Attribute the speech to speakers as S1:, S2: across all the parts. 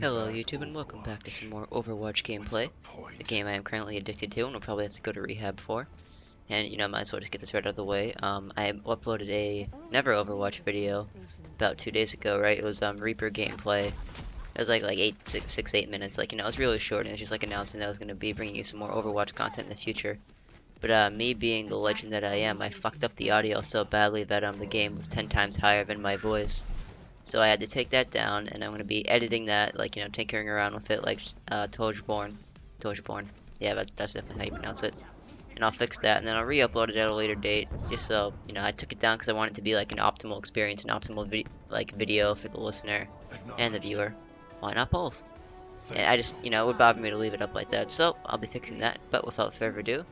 S1: Hello YouTube and welcome back to some more Overwatch gameplay, the game I am currently addicted to and will probably have to go to rehab for. And might as well just get this right out of the way. I uploaded a Never Overwatch video about 2 days ago, right? It was Reaper gameplay. It was like 8 minutes, it was really short and it was just like announcing that I was going to be bringing you some more Overwatch content in the future. But me being the legend that I am, I fucked up the audio so badly that the game was 10 times higher than my voice. So I had to take that down, and I'm going to be editing that, tinkering around with it, Togeborn. Yeah, that's definitely how you pronounce it. And I'll fix that, and then I'll re-upload it at a later date, just so, I took it down because I want it to be, like, an optimal experience, an optimal, video for the listener and the viewer. Why not both? And I just, it would bother me to leave it up like that, so I'll be fixing that. But without further ado,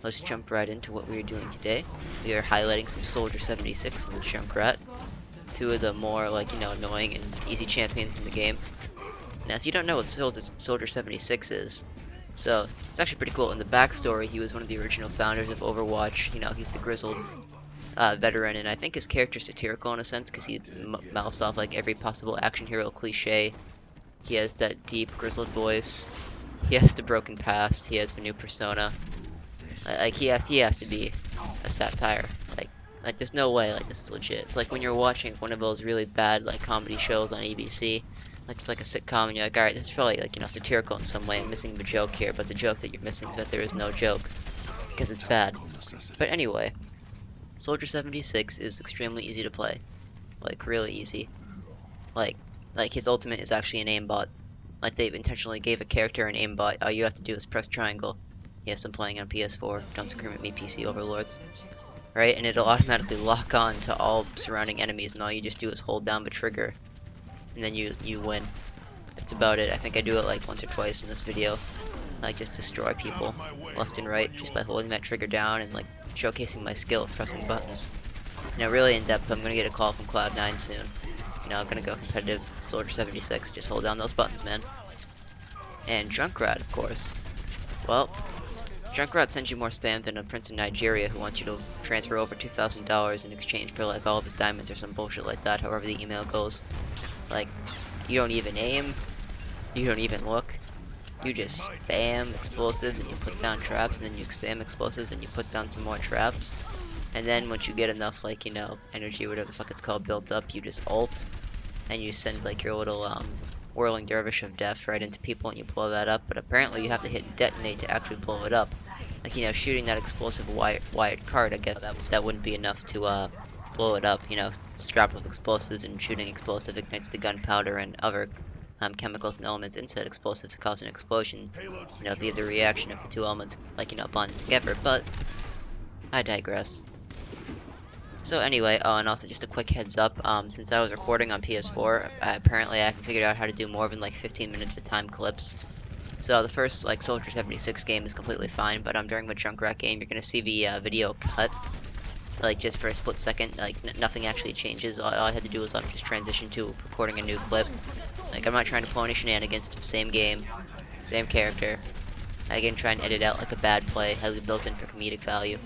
S1: let's jump right into what we are doing today. We are highlighting some Soldier 76 and Junkrat. Two of the more annoying and easy champions in the game. Now if you don't know what Soldier 76 is, so it's actually pretty cool. In the backstory, he was one of the original founders of Overwatch. He's the grizzled veteran, and I think his character's satirical in a sense because he mouths off like every possible action hero cliche. He has that deep grizzled voice, he has the broken past, he has the new persona. He has to be a satire. Like there's no way this is legit. It's like when you're watching one of those really bad comedy shows on ABC. It's like a sitcom and you're like, alright, this is probably satirical in some way. I'm missing the joke here, but the joke that you're missing is that there is no joke. Because it's bad. But anyway, Soldier 76 is extremely easy to play. Really easy. Like his ultimate is actually an aimbot. They intentionally gave a character an aimbot. All you have to do is press triangle. Yes, I'm playing on PS4. Don't scream at me, PC overlords. Right, and it'll automatically lock on to all surrounding enemies, and all you just do is hold down the trigger, and then you win. That's about it. I think I do it once or twice in this video, just destroy people left and right just by holding that trigger down and showcasing my skill of pressing buttons. Really in depth, I'm gonna get a call from Cloud9 soon. I'm gonna go competitive Soldier 76. Just hold down those buttons, man. And Junkrat, of course. Well, Junkrat sends you more spam than a prince in Nigeria who wants you to transfer over $2,000 in exchange for all of his diamonds or some bullshit like that, however the email goes. You don't even aim, you don't even look, you just spam explosives and you put down traps, and then you spam explosives and you put down some more traps. And then once you get enough energy, whatever the fuck it's called, built up, you just ult, and you send your little whirling dervish of death right into people and you blow that up. But apparently you have to hit detonate to actually blow it up. Shooting that explosive wired card, I guess that wouldn't be enough to blow it up. Strapped with explosives, and shooting explosive ignites the gunpowder and other chemicals and elements inside explosives to cause an explosion. The reaction of the two elements bonding together. But I digress. So anyway, and also just a quick heads up, since I was recording on PS4, apparently I figured out how to do more than 15-minute at a time clips. So the first Soldier 76 game is completely fine, but during the Junkrat game, you're gonna see the video cut, just for a split second. Nothing actually changes. All I had to do was just transition to recording a new clip. I'm not trying to pull any shenanigans. It's the same game, same character. I can try and edit out a bad play. I leave those in for comedic value.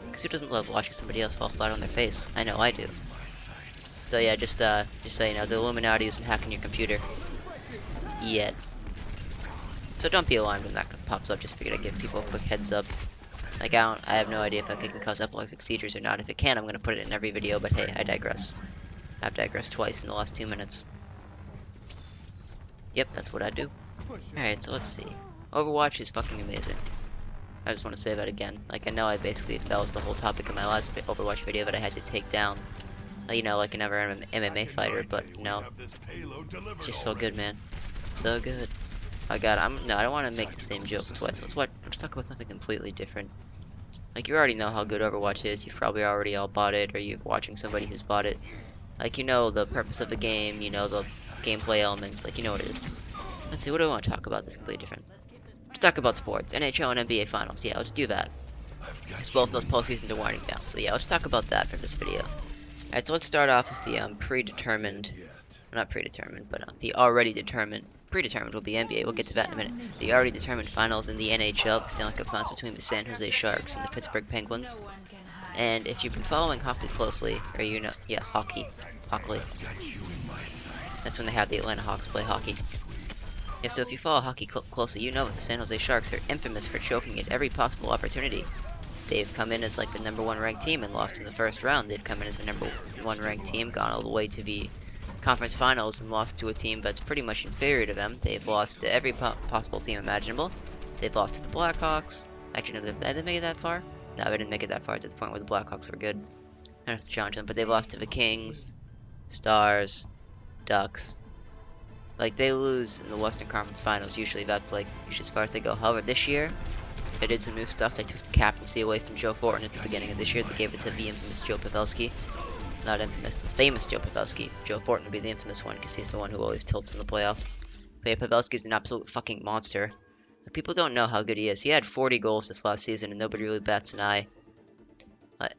S1: Because who doesn't love watching somebody else fall flat on their face? I know I do. So yeah, just so you know, the Illuminati isn't hacking your computer yet. So don't be alarmed when that pops up. Just figured I'd give people a quick heads up. I have no idea if that can cause epileptic seizures or not. If it can, I'm gonna put it in every video. But hey, I digress. I've digressed twice in the last 2 minutes. Yep, that's what I do. Alright, so let's see. Overwatch is fucking amazing. I just want to say that again. I know that was the whole topic of my last Overwatch video that I had to take down. Like another MMA fighter, but it's just so good, man. So good. Oh god, I don't want to make the same jokes twice. Let's talk about something completely different. You already know how good Overwatch is. You've probably already all bought it, or you're watching somebody who's bought it. The purpose of the game, the gameplay elements, what it is. Let's see, what do I want to talk about that's completely different? Let's talk about sports. NHL and NBA Finals. Yeah, let's do that. Because both those postseasons are winding down. So yeah, let's talk about that for this video. Alright, so let's start off with the not predetermined, but the already determined. Predetermined will be NBA. We'll get to that in a minute. The already determined finals in the NHL, the Stanley Cup Finals between the San Jose Sharks and the Pittsburgh Penguins. And if you've been following hockey closely, or hockey. That's when they have the Atlanta Hawks play hockey. Yeah, so if you follow hockey closely, you know that the San Jose Sharks are infamous for choking at every possible opportunity. They've come in as like the #1 ranked team and lost in the first round. They've come in as the #1 ranked team, gone all the way to the conference finals and lost to a team that's pretty much inferior to them. They've lost to every possible team imaginable. They've lost to the Blackhawks. Actually, no, did they make it that far? No, they didn't make it that far to the point where the Blackhawks were good. I don't have to challenge them, but they've lost to the Kings, Stars, Ducks. Like, they lose in the Western Conference Finals. Usually that's like as far as they go. However, this year, they did some new stuff. They took the captaincy away from Joe Thornton at the beginning of this year. They gave it to the infamous Joe Pavelski. Not infamous, the famous Joe Pavelski. Joe Thornton would be the infamous one because he's the one who always tilts in the playoffs. But yeah, Pavelski's an absolute fucking monster. People don't know how good he is. He had 40 goals this last season and nobody really bats an eye.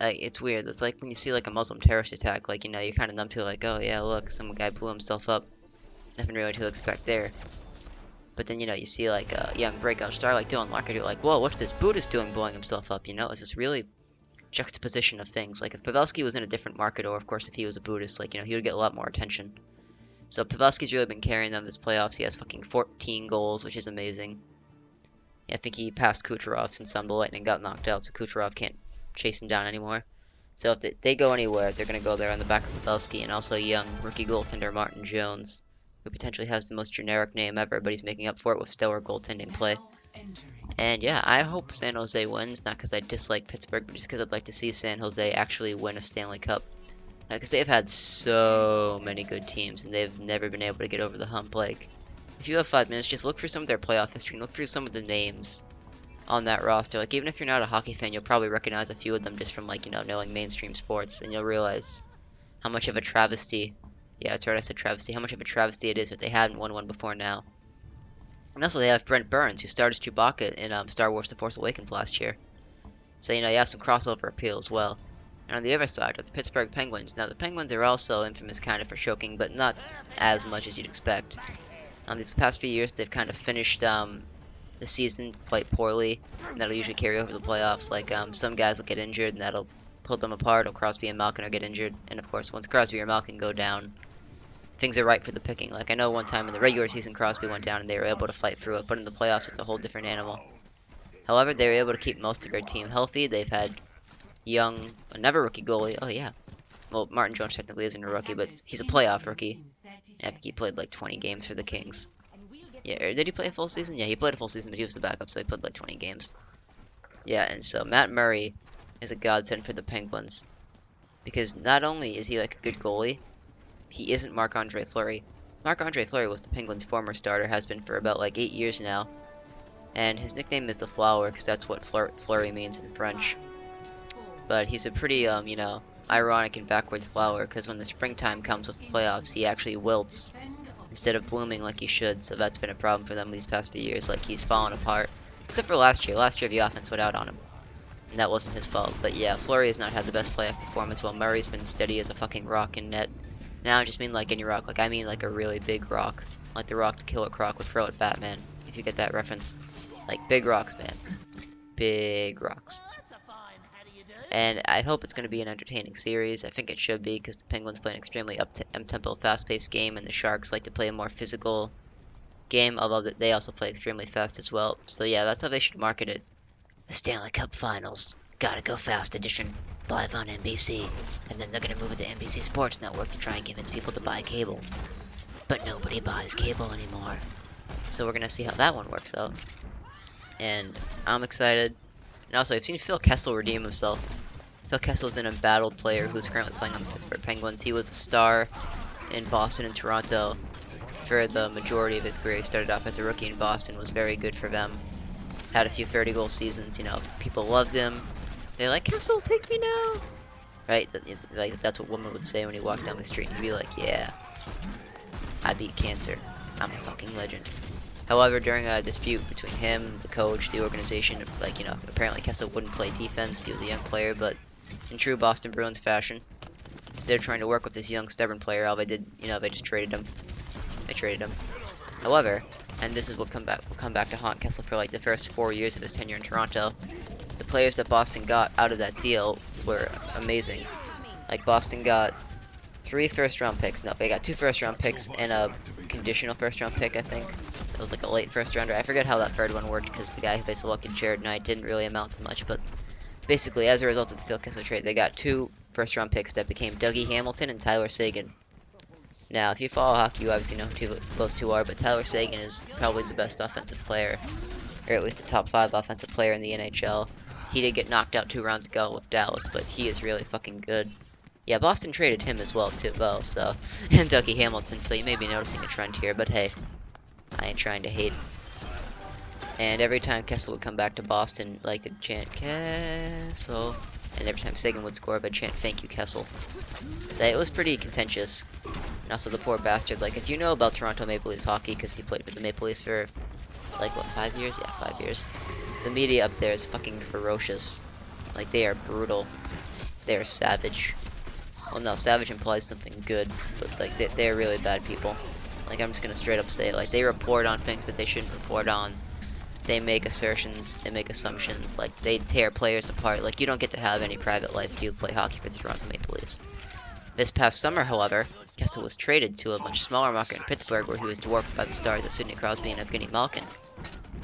S1: It's weird. It's like when you see like a Muslim terrorist attack, like, you know, you're kind of numb to it, like, oh yeah, look, some guy blew himself up. Nothing really to expect there. But then, you know, you see like a young breakout star like Dylan Larkin, you're like, whoa, what's this Buddhist doing blowing himself up? You know, it's this really juxtaposition of things. Like if Pavelski was in a different market, or of course if he was a Buddhist, like, you know, he would get a lot more attention. So Pavelski's really been carrying them this playoffs. He has fucking 14 goals, which is amazing. Yeah, I think he passed Kucherov since the Lightning got knocked out, so Kucherov can't chase him down anymore. So if they go anywhere, they're going to go there on the back of Pavelski and also young rookie goaltender Martin Jones, who potentially has the most generic name ever, but he's making up for it with stellar goaltending play. And yeah, I hope San Jose wins, not because I dislike Pittsburgh, but just because I'd like to see San Jose actually win a Stanley Cup. Because they've had so many good teams, and they've never been able to get over the hump. Like, if you have 5 minutes, just look through some of their playoff history and look through some of the names on that roster. Like, even if you're not a hockey fan, you'll probably recognize a few of them just from, like, you know, knowing mainstream sports, and you'll realize how much of a travesty, yeah, that's right, I said travesty, how much of a travesty it is that they hadn't won one before now. And also they have Brent Burns, who starred as Chewbacca in Star Wars The Force Awakens last year. So, you know, you have some crossover appeal as well. And on the other side are the Pittsburgh Penguins. Now, the Penguins are also infamous kind of for choking, but not as much as you'd expect. These past few years, they've kind of finished the season quite poorly, and that'll usually carry over the playoffs. Like, some guys will get injured, and that'll pull them apart, or Crosby and Malkin will get injured. And, of course, once Crosby or Malkin go down, things are ripe for the picking. Like, I know one time in the regular season, Crosby went down, and they were able to fight through it, but in the playoffs, it's a whole different animal. However, they were able to keep most of their team healthy. They've had young, another rookie goalie. Oh, yeah. Well, Martin Jones technically isn't a rookie, but he's a playoff rookie. I think he played like 20 games for the Kings. Yeah, or did he play a full season? Yeah, he played a full season, but he was the backup, so he played like 20 games. Yeah, and so Matt Murray is a godsend for the Penguins. Because not only is he like a good goalie, he isn't Marc-Andre Fleury. Marc-Andre Fleury was the Penguins' former starter, has been for about like 8 years now. And his nickname is the Flower, because that's what Fleury means in French. But he's a pretty, you know, ironic and backwards flower, because when the springtime comes with the playoffs, he actually wilts instead of blooming like he should. So that's been a problem for them these past few years. Like, he's fallen apart, except for last year. Last year the offense went out on him, and that wasn't his fault. But yeah, Fleury has not had the best playoff performance, while Murray's been steady as a fucking rock in net. Now I just mean like any rock. Like, I mean like a really big rock, like the rock the Killer Croc would throw at Batman, if you get that reference. Like, big rocks, man. Big rocks. And I hope it's going to be an entertaining series. I think it should be, because the Penguins play an extremely up-tempo, fast-paced game, and the Sharks like to play a more physical game, although they also play extremely fast as well. So yeah, that's how they should market it. The Stanley Cup Finals, Gotta Go Fast edition, live on NBC. And then they're going to move it to NBC Sports Network to try and convince people to buy cable. But nobody buys cable anymore. So we're going to see how that one works out. And I'm excited. And also, I've seen Phil Kessel redeem himself. Phil Kessel's an embattled player who's currently playing on the Pittsburgh Penguins. He was a star in Boston and Toronto for the majority of his career. He started off as a rookie in Boston, was very good for them. Had a few 30-goal seasons, you know, people loved him. They're like, Kessel, take me now! Right? Like, that's what women would say when he walked down the street. He'd be like, yeah, I beat cancer. I'm a fucking legend. However, during a dispute between him, the coach, the organization, like, you know, apparently Kessel wouldn't play defense. He was a young player, but in true Boston Bruins fashion, instead of trying to work with this young, stubborn player, all they did, you know, they just traded him. They traded him. However, and this is what will come back to haunt Kessel for like the first 4 years of his tenure in Toronto, the players that Boston got out of that deal were amazing. Like, Boston got 3 first-round picks. No, they got 2 first-round picks and a conditional first-round pick, I think. It was like a late first rounder. I forget how that third one worked because the guy who faced the luck and shared night didn't really amount to much. But basically, as a result of the Phil Kessel trade, they got 2 first-round picks that became Dougie Hamilton and Tyler Seguin. Now, if you follow hockey, you obviously know who those 2 are, but Tyler Seguin is probably the best offensive player, or at least a top 5 offensive player in the NHL. He did get knocked out 2 rounds ago with Dallas, but he is really fucking good. Yeah, Boston traded him as well, so, and Dougie Hamilton, so you may be noticing a trend here, but hey, I ain't trying to hate. And every time Kessel would come back to Boston, like to chant Kessel, and every time Seguin would score, I'd chant thank you, Kessel. So it was pretty contentious. And also the poor bastard, like, if you know about Toronto Maple Leafs hockey, because he played for the Maple Leafs for, like, what, 5 years? Yeah, 5 years. The media up there is fucking ferocious. Like, they are brutal. They are savage. Well, no, savage implies something good, but, like, they're really bad people. Like, I'm just gonna straight up say it. Like, they report on things that they shouldn't report on. They make assertions, they make assumptions, like, they tear players apart. Like, you don't get to have any private life if you play hockey for the Toronto Maple Leafs. This past summer, however, Kessel was traded to a much smaller market in Pittsburgh, where he was dwarfed by the stars of Sidney Crosby and Evgeny Malkin.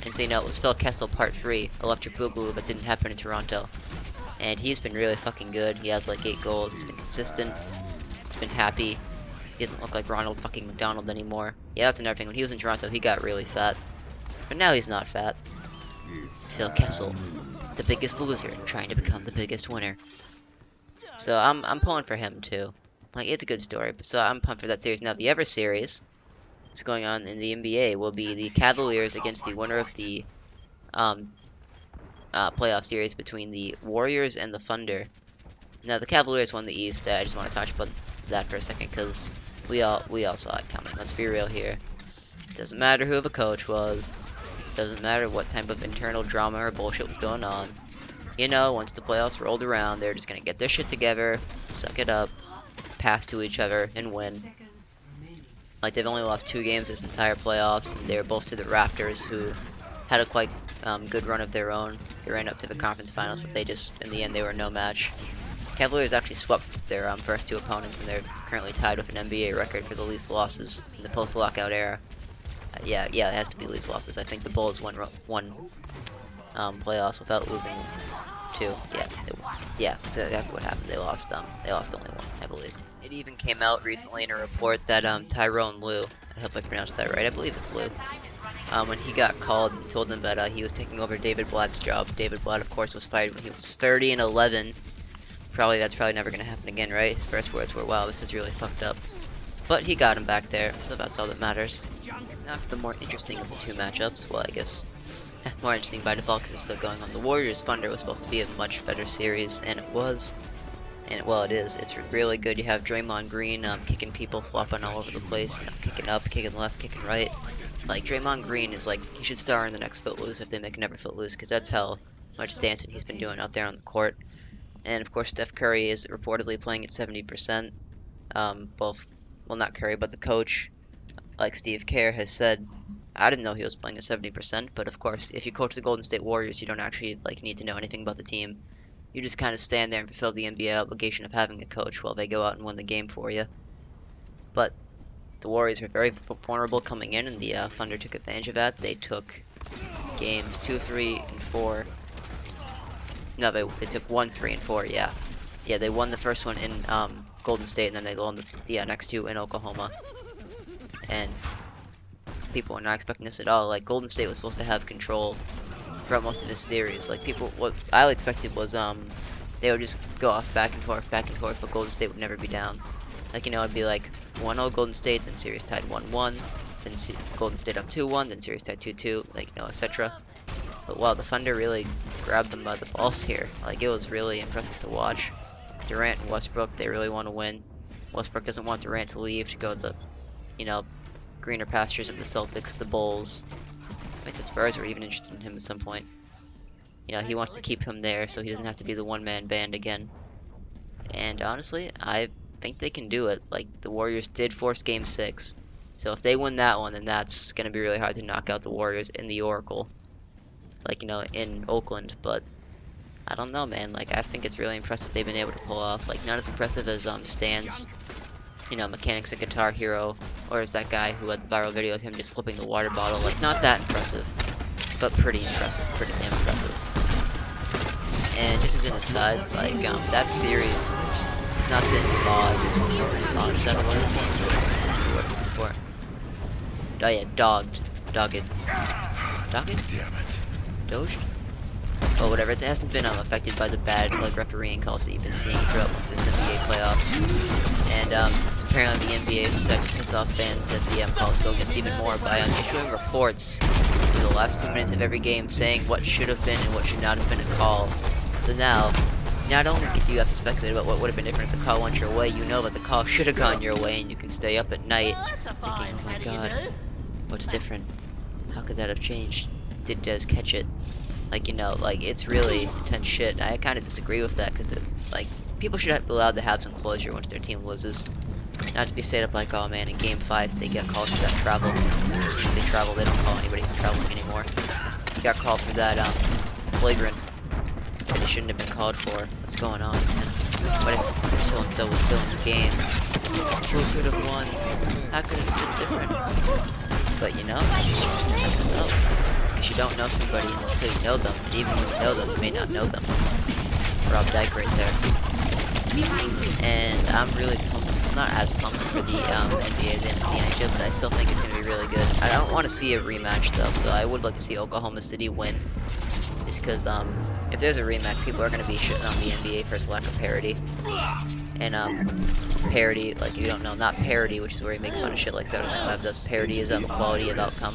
S1: And so, you know, it was Phil Kessel Part 3, Electric Boogaloo, that didn't happen in Toronto. And he's been really fucking good. He has like 8 goals. He's been consistent. He's been happy. He doesn't look like Ronald fucking McDonald anymore. Yeah, that's another thing. When he was in Toronto, he got really fat. But now he's not fat. Phil Kessel, the biggest loser, trying to become the biggest winner. So I'm pulling for him too. Like, it's a good story. So I'm pumped for that series. Now the other series that's going on in the NBA will be the Cavaliers against the winner of the playoff series between the Warriors and the Thunder. Now the Cavaliers won the East. I just want to talk about that for a second because we all saw it coming. Let's be real here. It doesn't matter who the coach was. It doesn't matter what type of internal drama or bullshit was going on. You know, once the playoffs rolled around, they're just gonna get their shit together, suck it up, pass to each other, and win. Like, they've only lost 2 games this entire playoffs, and they were both to the Raptors, who had a quite good run of their own. They ran up to the conference finals, but they just, in the end, they were no match. Cavaliers actually swept their first 2 opponents, and they're currently tied with an NBA record for the least losses in the post-lockout era. Yeah, it has to be least losses. I think the Bulls won playoffs without losing 2. Yeah, that's exactly what happened. They lost only 1, I believe. It even came out recently in a report that Tyrone Lue, I hope I pronounced that right. I believe it's Lue. When he got called and told them that he was taking over David Blatt's job. David Blatt, of course, was fired when he was 30-11. That's probably never gonna happen again, right? His first words were, "Wow, this is really fucked up." But he got him back there, so that's all that matters. Now for the more interesting of the 2 matchups. Well, I guess more interesting by default because it's still going on. The Warriors Thunder was supposed to be a much better series, and it was. And well, it is. It's really good. You have Draymond Green kicking people, flopping all over the place, kicking up, kicking left, kicking right. Like, Draymond Green is like, he should star in the next Footloose if they make another Footloose, because that's how much dancing he's been doing out there on the court. And of course, Steph Curry is reportedly playing at 70%. Well, not Curry, but the coach, like Steve Kerr, has said, I didn't know he was playing at 70%, but of course, if you coach the Golden State Warriors, you don't actually need to know anything about the team. You just kind of stand there and fulfill the NBA obligation of having a coach while they go out and win the game for you. But the Warriors were very vulnerable coming in, and the Thunder took advantage of that. They took games 2, 3, and 4. No, they took 1, 3, and 4. Yeah, they won the first one in Golden State, and then they won the next 2 in Oklahoma. And people were not expecting this at all. Like, Golden State was supposed to have control throughout most of this series. Like, what I expected was they would just go off back and forth, but Golden State would never be down. Like, you know, it'd be like 1-0 Golden State, then series tied 1-1, then Golden State up 2-1, then series tied 2-2, like, you know, etc. But wow, the Thunder really grabbed them by the balls here. Like, it was really impressive to watch. Durant and Westbrook, they really want to win. Westbrook doesn't want Durant to leave to go to the, you know, greener pastures of the Celtics, the Bulls. I think the Spurs were even interested in him at some point. You know, he wants to keep him there so he doesn't have to be the one-man band again. And honestly, I think they can do it. Like, the Warriors did force Game 6. So if they win that one, then that's going to be really hard to knock out the Warriors in the Oracle. Like, you know, in Oakland. But I don't know, man. Like, I think it's really impressive they've been able to pull off. Like, not as impressive as Stan's you know, mechanics and Guitar Hero, or is that guy who had the viral video of him just flipping the water bottle. Like, not that impressive, but pretty impressive, pretty damn impressive. And just as an aside, like, that series has not been mod, is that a word? That's the word I'm looking for. Oh yeah, dogged. Dogged?
S2: Damn it.
S1: Doged? Oh, whatever. It hasn't been affected by the bad like refereeing calls that you've been seeing throughout most of this NBA playoffs. And apparently the NBA is decided to piss off fans that the calls go against even more by issuing reports for the last 2 minutes of every game saying what should have been and what should not have been a call. So now, not only do you have to speculate about what would have been different if the call went your way, you know that the call should have gone your way, and you can stay up at night thinking, oh my god, what's different? How could that have changed? Did Dez catch it? Like, you know, like, it's really intense shit. I kind of disagree with that, because, like, people should be allowed to have some closure once their team loses. Not to be straight up like, oh man, in Game 5, they get called for that travel. Since they travel, they don't call anybody for traveling anymore. They got called for that, flagrant. That they shouldn't have been called for. What's going on, man? What if so-and-so was still in the game? Who could have won? How could it have been different? But, you know, because you don't know somebody until you know them, and even when you know them, you may not know them. Rob Dyke right there. And I'm really pumped, well, not as pumped for the NBA than the NHL, but I still think it's going to be really good. I don't want to see a rematch though, so I would like to see Oklahoma City win. Just because if there's a rematch, people are going to be shitting on the NBA for its lack of parity. And parity, like, you don't know, not parody, which is where you make fun of shit like Saturday Night Live does. Parity is quality of outcome.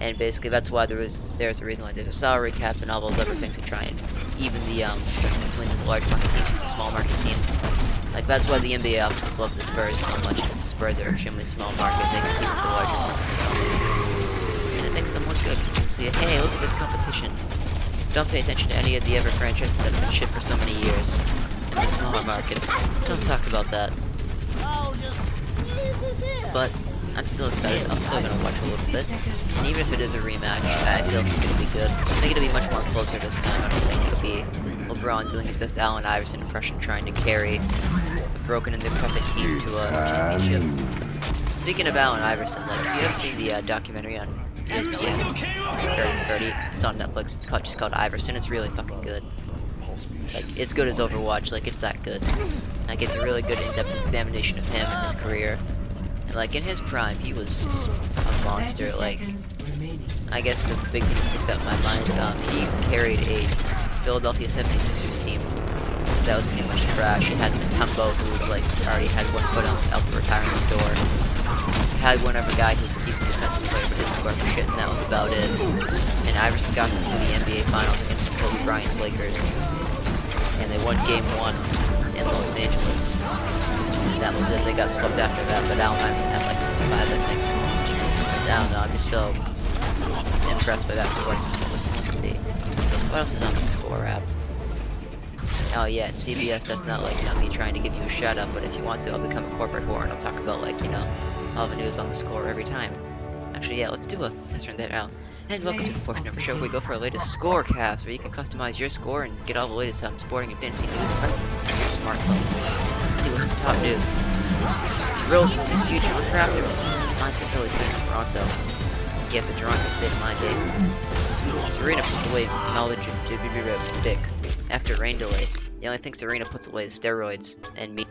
S1: And basically that's why there's a reason why there's a salary cap and all those other things to try and even the spectrum between the large market teams and the small market teams. Like, that's why the NBA offices love the Spurs so much, because the Spurs are extremely small market, they can keep it the larger market. And it makes them look good, because you can see, hey, look at this competition. Don't pay attention to any of the other franchises that have been shit for so many years. In the smaller markets. Don't talk about that. But I'm still excited. I'm still gonna watch a little bit. And even if it is a rematch, I still think it'll be good. I think it'll be much more closer this time. I don't think it'll be LeBron doing his best Allen Iverson impression, trying to carry a broken and decrepit team to a championship. Speaking of Allen Iverson, like, if you haven't seen the documentary on ESPN, 30, it's on Netflix. It's just called Iverson. It's really fucking good. Like, it's good as Overwatch. Like, it's that good. Like, it's a really good in-depth examination of him and his career. And, like, in his prime, he was just a monster. Like, I guess the big thing that sticks out in my mind, he carried a Philadelphia 76ers team that was pretty much trash. He had Mutombo, who was, like, already had one foot out the retirement door. He had one other guy who was a decent defensive player, but didn't score for shit, and that was about it. And Iverson got them to the NBA Finals against Kobe Bryant's Lakers. And they won Game 1 in Los Angeles. And that was it. They got swept after that, but Allen Iverson had like 5, I think. But I don't know, I'm just so impressed by that sport. Let's see. What else is on the Score app? Oh yeah, and CBS does not like, you know, me trying to give you a shout out, but if you want to, I'll become a corporate whore and I'll talk about, like, you know, all the news on the Score every time. Actually, yeah, let's run that out. And welcome to the portion of our show where we go for our latest scorecast, where you can customize your score and get all the latest on sporting and fantasy news right from your smartphone. Let's see what's the top news. Thrills in his future with Raptors. Nonsense always been in Toronto. He has a Toronto state of mind, eh? Serena puts away knowledge and Vic after rain delay. The only thing Serena puts away is steroids and meat.